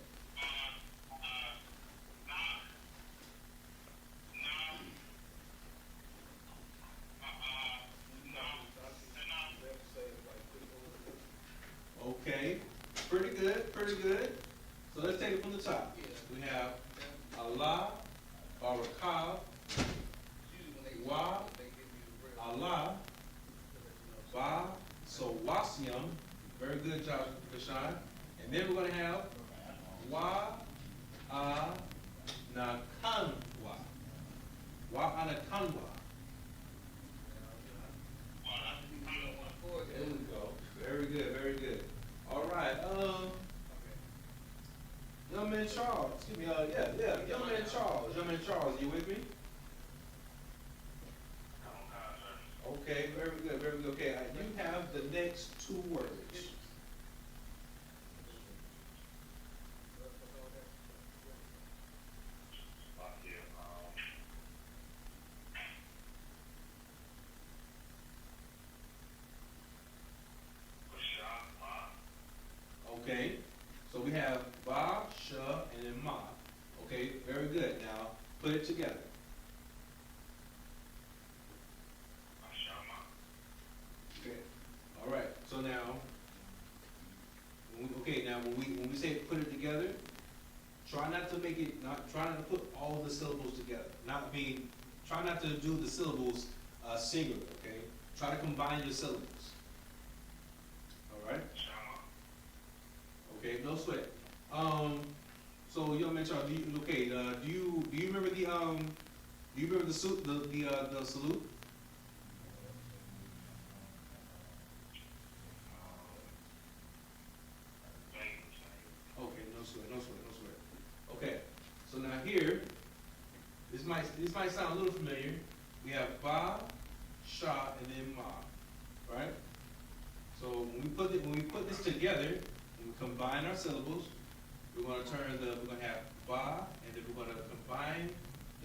Okay, pretty good, pretty good. So let's take it from the top. We have Allah, Barakah, Wa, Allah, Ba, so Wasyam. Very good job, Kashan. And then we're gonna have Wa, Anakanwa. Wa, Anakanwa. There we go. Very good, very good. All right, young man Charles, excuse me, young man Charles, you with me? Okay, very good, very good. Okay, you have the next two words. Okay, so we have Ba, Sha, and then Ma. Okay, very good. Now, put it together. Okay, all right. So now, when we say put it together, try not to make it, try not to put all the syllables together. Try not to do the syllables singular, okay? Try to combine your syllables. All right? Okay, no sweat. So young man Charles, do you remember the salute? Okay, no sweat. Okay, so now here, this might sound a little familiar. We have Ba, Sha, and then Ma, right? So when we put this together, when we combine our syllables, we're gonna have Ba, and then we're gonna combine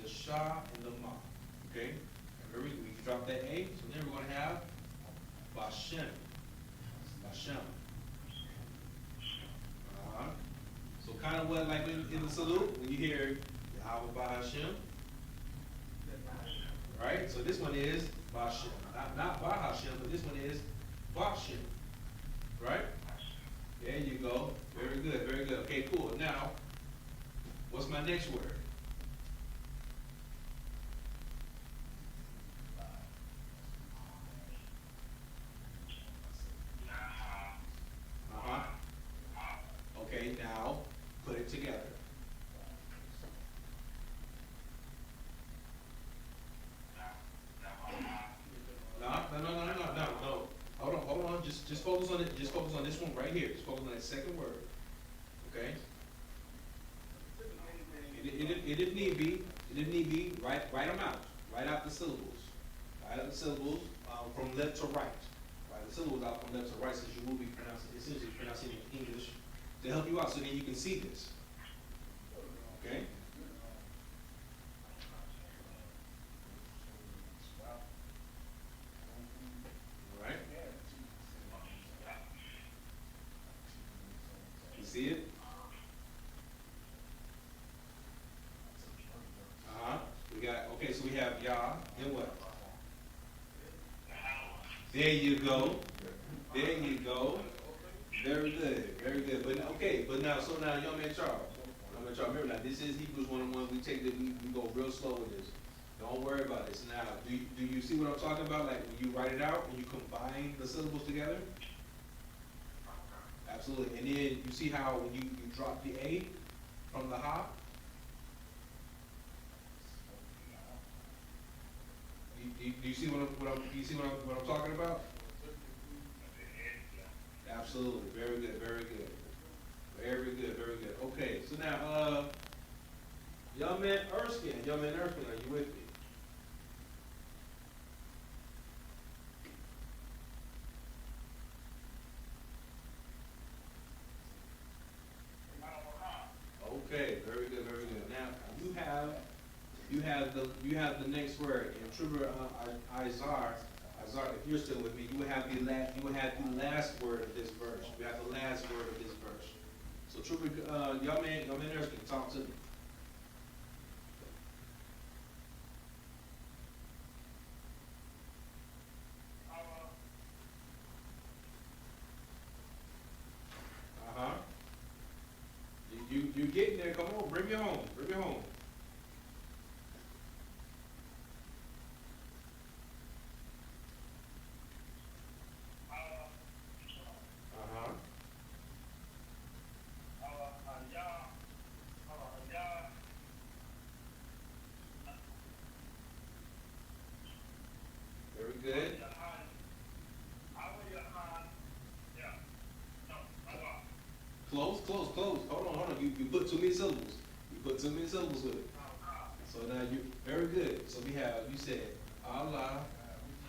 the Sha and the Ma, okay? And remember, we drop that A, so then we're gonna have Bashem. So kind of what, like in the salute, when you hear Yahweh Bahashem, right? So this one is Bashem, not Bahashem, but this one is Bashem, right? There you go. Very good, very good. Okay, cool. Now, what's my next word? Okay, now put it together. No. Hold on. Just focus on it. Just focus on this one right here. Just focus on that second word. Okay. If need be, write them out. Write out the syllables. Write out the syllables from left to right. Write the syllables out from left to right, since you will be essentially pronouncing in English to help you out, so that you can see this. Okay. See it? So we have Yah, then what? There you go. Very good. But now, young man Charles, remember now, this is Hebrews 1:1. We go real slow with this. Don't worry about this. Now, do you see what I'm talking about? Like when you write it out, when you combine the syllables together? Absolutely. And then you see how when you drop the A from the ha, do you see do you see what I'm talking about? Absolutely. Very good, very good. Very good, very good. Okay, so now, young man Erskine, are you with me? Okay, very good, very good. Now, you have the next word, and Trooper, Izar, if you're still with me, you would have the last word of this verse. You have the last word of this verse. So Trooper, young man Erskine, talk to me. Uh-huh. You getting there, come on, bring me home, bring me home. Uh-huh. Very good. Close. Hold on. You put too many syllables. You put too many syllables with it. So now you very good. So you said Allah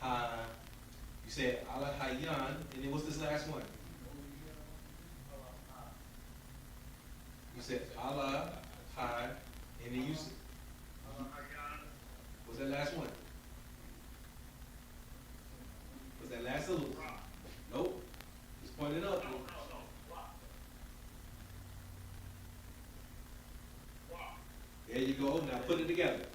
ha, you said Allah Hayyan, and then what's this last one? You said Allah ha, and then you said, what's that last one? What's that last syllable? Nope. Just point it up. There you go. Now put it together.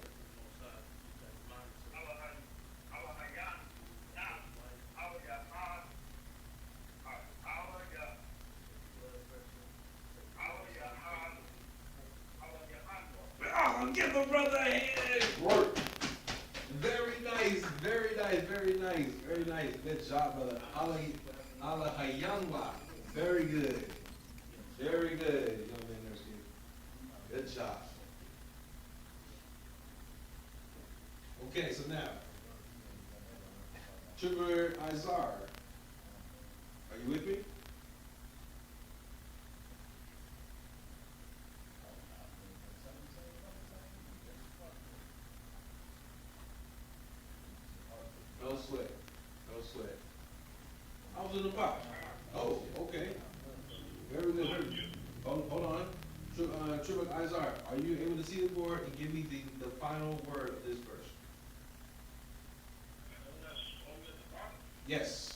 Oh, give the brother a hand. Work. Very nice. Good job, brother. Allah Hayyanwa. Very good. Young man, good job. Okay, so now, Trooper Izar, are you with me? No sweat. I was in the box. Oh, okay. Very good. Hold on. Trooper Izar, are you able to see the board and give me the final word of this verse? Yes.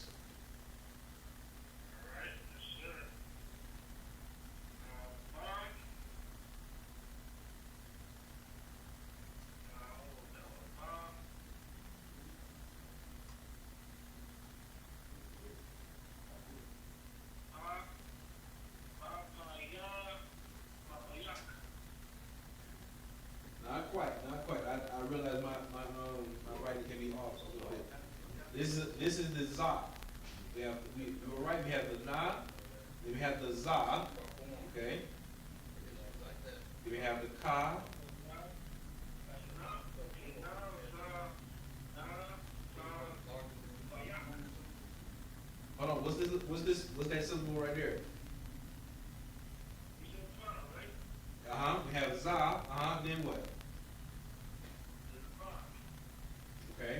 Not quite. I realize my writing can be off a little bit. This is the za. We have the na, then we have the za, okay? Then we have the ka. Hold on, what's that syllable right there? We have za, then what? Okay.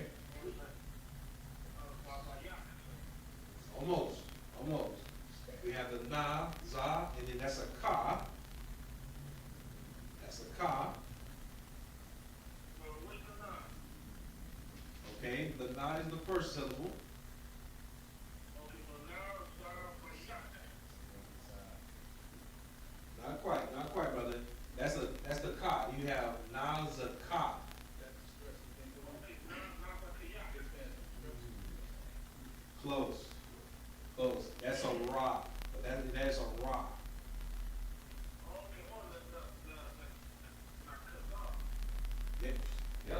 Almost. We have the na, za, and then that's a ka. Okay, the na is the first syllable. Not quite, brother. That's the ka. You have na, za, ka. Close. That's a rock. That's a rock. Yeah.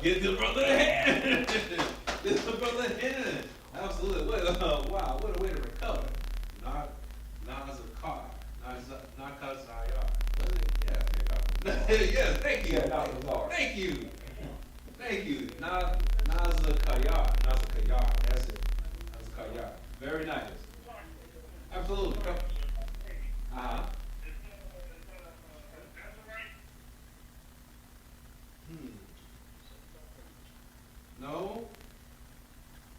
Give the brother a hand. Give the brother a hand. Absolutely. Wow, what a way to recover. Not as a car. Yes, thank you. Yeah, not Lazar. Thank you. Thank you. Naza Kayar. That's it. Naza Kayar. Very nice. Absolutely. Come. Uh-huh. Hmm. No.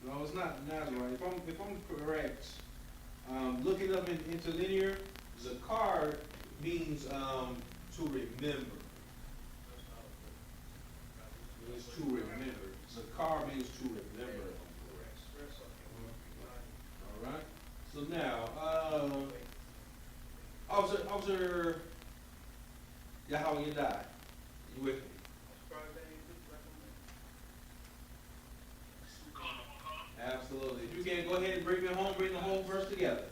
No, it's not Nazarite. If I'm correct, looking up in interlinear, Zakar means to remember. Means to remember. Zakar means to remember. All right. So now, Officer Yahanna, you with me? Absolutely. If you can, go ahead and bring me home, bring the whole verse together.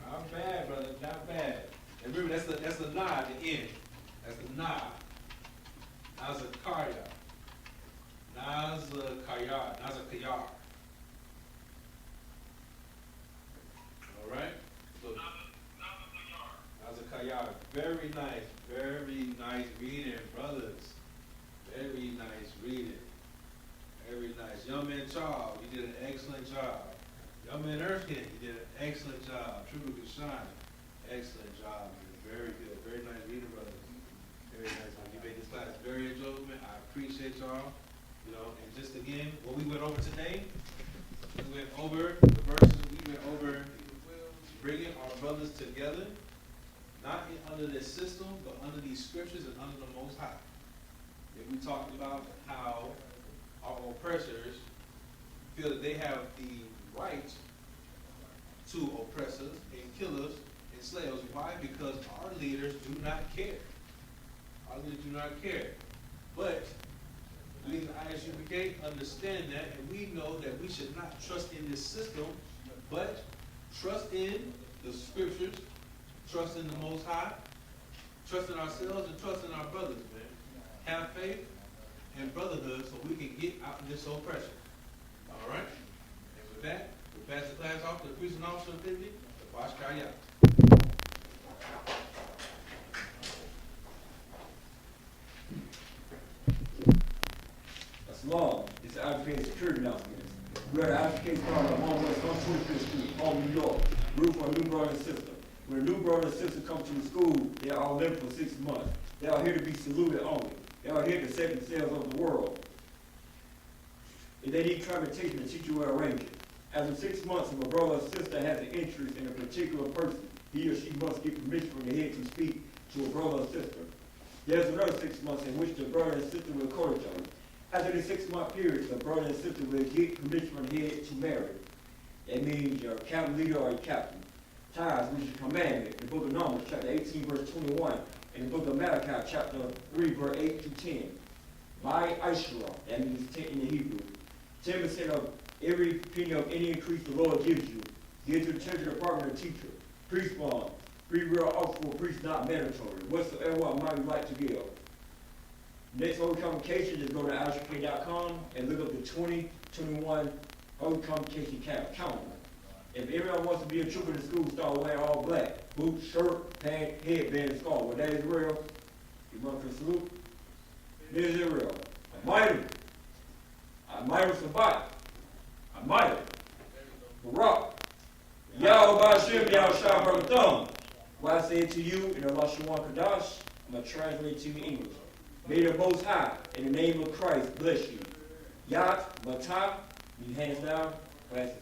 Not bad, brother, not bad. And remember, that's the nod at the end. That's the nod. Nazakaya. Nazakayar. All right? So, Nazakayar. Very nice reading, brothers. Very nice reading. Very nice. Young man Charles, you did an excellent job. Young man Erskine, you did an excellent job. True Gashan, excellent job. Very good. Very nice reading, brothers. Very nice. You made this class very enjoyable. I appreciate y'all. You know, and just again, what we went over today, we went over the verses, we went over bringing our brothers together, not under this system, but under these scriptures and under the Most High. And we talked about how our oppressors feel that they have the right to oppress us and kill us and slay us. Why? Because our leaders do not care. Our leaders do not care. But we in the I.S.U.P.K understand that, and we know that we should not trust in this system, but trust in the scriptures, trust in the Most High, trust in ourselves, and trust in our brothers, man. Have faith and brotherhood so we can get out of this oppression. All right? And with that, we'll pass the class off to the priest and officer of 50, the Bashkaya. SHALAM. It's the I.S.U.P.K security announcements. We are the I.S.U.P.K part of 125th Street, Albany, New York. Root for a new brother and sister. When a new brother and sister come to the school, they are all living for 6 months. They are here to be saluted only. They are here to save themselves of the world. If they need transportation, the teacher will arrange it. After 6 months, if a brother or sister has an interest in a particular person, he or she must get permission from the head to speak to a brother or sister. There's another 6 months in which the brother and sister will court each other. After the 6-month period, the brother and sister will get permission from the head to marry. That means your captain leader or your captain. Tithes, which is a commandment, the book of Numbers, chapter 18, verse 21, and the book of Malachi, chapter 3, verse 8 to 10. By I.S.U.P.K, that means 10 in the Hebrew. 10% of every penny of any increase the Lord gives you. Give to the treasury department or teacher. Priest bond. Free will offer for priest not mandatory. Whatsoever amount you like to give. Next Holy Convocation, just go to ISUPK.com and look up the 2021 Holy Convocation calendar. If everyone wants to be a trooper in the school, start wearing all black. Boots, shirt, pant, headband, and scarf. Well, that is real. You want to salute? This is Israel. Almighty. Almighty Sabbat. Almighty. Barak. Yahweh Shem, Yahweh brother thumb. What I say to you in Allah Shawan Kadash, I'm going to translate to you in English. May the Most High, in the name of Christ, bless you. Yat, Matah, you hands down, classes.